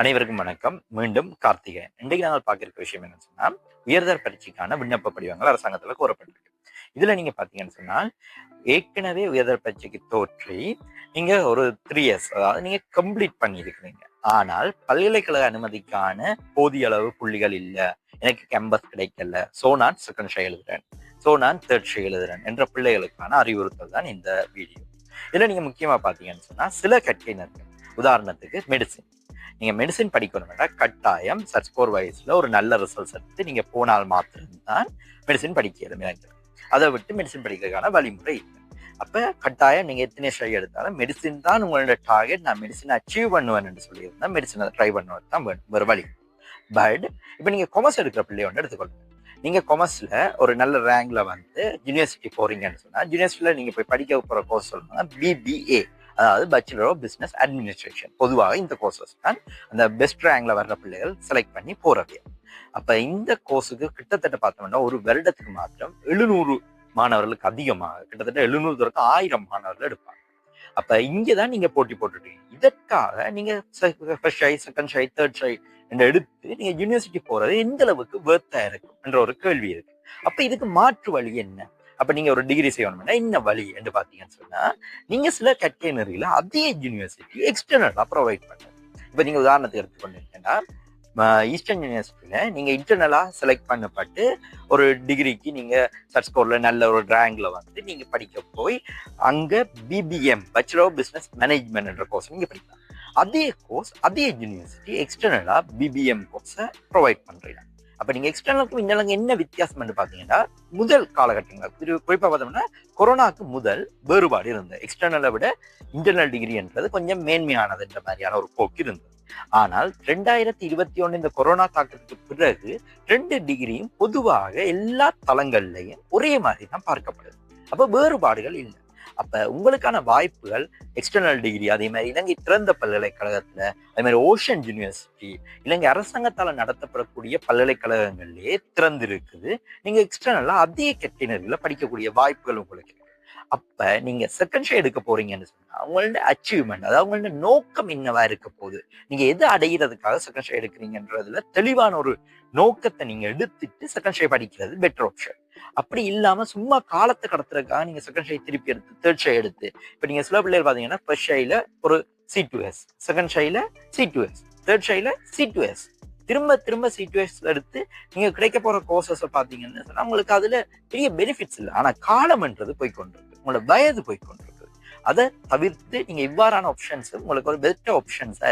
அனைவருக்கும் வணக்கம். மீண்டும் கார்த்திகேயன். இன்றைக்கு நாங்கள் பார்க்கிற விஷயம் என்னன்னு சொன்னா, உயர்தர பரீட்சைக்கான விண்ணப்ப படிவங்கள் அரசாங்கத்துல கோரப்பட்டிருக்கு. இதுல நீங்க பாத்தீங்கன்னு சொன்னால், ஏற்கனவே உயர்தர பரீட்சைக்கு தோற்றி நீங்க ஒரு 3 இயர்ஸ் அதாவது நீங்க கம்ப்ளீட் பண்ணியிருக்கிறீங்க. ஆனால் பல்கலைக்கழக அனுமதிக்கான போதிய அளவு புள்ளிகள் இல்ல, எனக்கு கேம்பஸ் கிடைக்கல, சோ நான் செகண்ட் ஷை எழுதுறேன், சோ நான் தேர்ட் ஷை எழுதுறேன் என்ற பிள்ளைகளுக்கான அறிவுறுத்தல் தான் இந்த வீடியோ. இதுல நீங்க முக்கியமா பாத்தீங்கன்னு சொன்னா, சில கற்கையினர்கள், உதாரணத்துக்கு மெடிசின், நீங்க மெடிசின் படிக்கணும்னா கட்டாயம் சர்ச் ஸ்கோர் வைஸ்ல ஒரு நல்ல ரிசல்ட்ஸ் எடுத்து நீங்க போனால் மாத்திரம்தான் மெடிசின் படிக்கிறது. அதை விட்டு மெடிசின் படிக்கிறதுக்கான வழிமுறை இல்லை. அப்ப கட்டாயம் நீங்க எத்தனை ஷை எடுத்தாலும் மெடிசின் தான் உங்களோட டார்கெட். நான் மெடிசின் அச்சீவ் பண்ணுவேன் சொல்லியிருந்தா மெடிசினை ட்ரை பண்ணுவது தான் வேணும், வேறு வழி. பட் இப்ப நீங்க கொமர்ஸ் எடுக்கிற பிள்ளைய ஒன்று எடுத்துக்கொள்ளுங்க. நீங்க கொமர்ஸ்ல ஒரு நல்ல ரேங்க்ல வந்து யூனிவர்சிட்டி போறீங்கன்னு சொன்னா, யூனிவர்சிட்டியில நீங்க போய் படிக்க போற கோர்ஸ் சொல்லணும்னா பிபிஏ, அதாவது பேச்சுலர் ஆஃப் பிசினஸ் அட்மினிஸ்ட்ரேஷன். பொதுவாக இந்த கோர்சஸ் தான் அந்த பெஸ்ட் ரேங்க்ல வர்ற பிள்ளைகள் செலக்ட் பண்ணி போறது. அப்ப இந்த கோர்ஸுக்கு கிட்டத்தட்ட பார்த்தோம்னா ஒரு வருடத்துக்கு மாத்திரம் 700 மாணவர்களுக்கு அதிகமாக, கிட்டத்தட்ட 700 1000 மாணவர்கள் எடுப்பாங்க. அப்ப இங்கதான் நீங்க போட்டி போட்டுட்டீங்க. இதற்காக நீங்க first shy, second shy, third shy என்று எடுத்து நீங்க யூனிவர்சிட்டி போறது எந்த அளவுக்கு வேர்த்தா இருக்கும் என்ற ஒரு கேள்வி இருக்கு. அப்ப இதுக்கு மாற்று வழி என்ன? அப்ப நீங்க ஒரு டிகிரி செய்யணும்னா என்ன வழி என்று பாத்தீங்கன்னு சொன்னா, நீங்க சில கட்டேனரியில அதே யூனிவர்சிட்டி எக்ஸ்டர்னலா ப்ரொவைட் பண்ணுங்க. இப்ப நீங்க உதாரணத்துக்கு எடுத்துக்கொண்டீங்கன்னா, ஈஸ்டர்ன் யூனிவர்சிட்டியில நீங்க இன்டர்னலா செலக்ட் பண்ணப்பட்டு ஒரு டிகிரிக்கு நீங்க சர்ச் ஸ்கோர்ல நல்ல ஒரு ரேங்க்ல வந்து நீங்க படிக்க போய் அங்க BBM, bachelor of business management என்ற கோர்ஸ் நீங்க படிக்கலாம். அதே கோர்ஸ் அதே யூனிவர்சிட்டி எக்ஸ்டர்னலா பிபிஎம் கோர்ஸை ப்ரொவைட் பண்றீங்க. அப்ப நீங்க எக்ஸ்டர்னலுக்கும் இன்டர்னலுக்கும் என்ன வித்தியாசம் பாத்தீங்கன்னா, முதல் காலகட்டங்கள் குறிப்பா பார்த்தோம்னா கொரோனாக்கு முதல் வேறுபாடு இருந்தது. எக்ஸ்டர்னலை விட இன்டர்னல் டிகிரி என்றது கொஞ்சம் மேன்மையானது என்ற மாதிரியான ஒரு போக்கு இருந்தது. ஆனால் 2021 இந்த கொரோனா தாக்கத்துக்கு பிறகு 2 டிகிரியும் பொதுவாக எல்லா தளங்கள்லையும் ஒரே மாதிரி தான் பார்க்கப்படுது. அப்ப வேறுபாடுகள் இல்லை. அப்ப உங்களுக்கான வாய்ப்புகள் எக்ஸ்டர்னல் டிகிரி, அதே மாதிரி இலங்கை திறந்த பல்கலைக்கழகத்துல, அதே மாதிரி ஓஷன் யூனிவர்சிட்டி, இலங்கை அரசாங்கத்தால நடத்தப்படக்கூடிய பல்கலைக்கழகங்கள்லயே திறந்திருக்குது. நீங்க எக்ஸ்டர்னலா அதே கேட்டகரியில படிக்கக்கூடிய வாய்ப்புகள் உங்களுக்கு. அப்ப நீங்க செகண்ட் ஷே எடுக்க போறீங்கன்னு சொன்னா அவங்களோட அச்சீவ்மெண்ட், அதாவது அவங்களோட நோக்கம் என்னவா இருக்க போகுது, நீங்க எது அடைகிறதுக்காக செகண்ட் ஷே எடுக்கிறீங்கன்றதுல தெளிவான ஒரு நோக்கத்தை நீங்க எடுத்துட்டு செகண்ட் ஷே படிக்கிறது பெட்டர் ஆப்ஷன். அப்படி இல்லாம சும்மா காலத்தை கடத்துறதுக்காக நீங்க செகண்ட் ஷை திருப்பி எடுத்து தேர்ட் ஷை எடுத்து, இப்ப நீங்க சில பிள்ளைகள் பாத்தீங்கன்னா ஃபர்ஸ்ட் ஷைல ஒரு C2S, second ஷைல C2S, third ஷைல C2S, திரும்ப திரும்ப C2S எடுத்து நீங்க கிடைக்க போற கோர்சஸ் பாத்தீங்கன்னு சொன்னா உங்களுக்கு அதுல பெரிய பெனிஃபிட்ஸ் இல்லை. ஆனா காலம்ன்றது போய்கொண்டிருக்கு, உங்களோட வயது போய்கொண்டிருக்கு. அதை தவிர்த்து நீங்க இவ்வாறான ஆப்ஷன்ஸ் உங்களுக்கு ஒரு பெஸ்ட் ஆப்ஷன்ஸா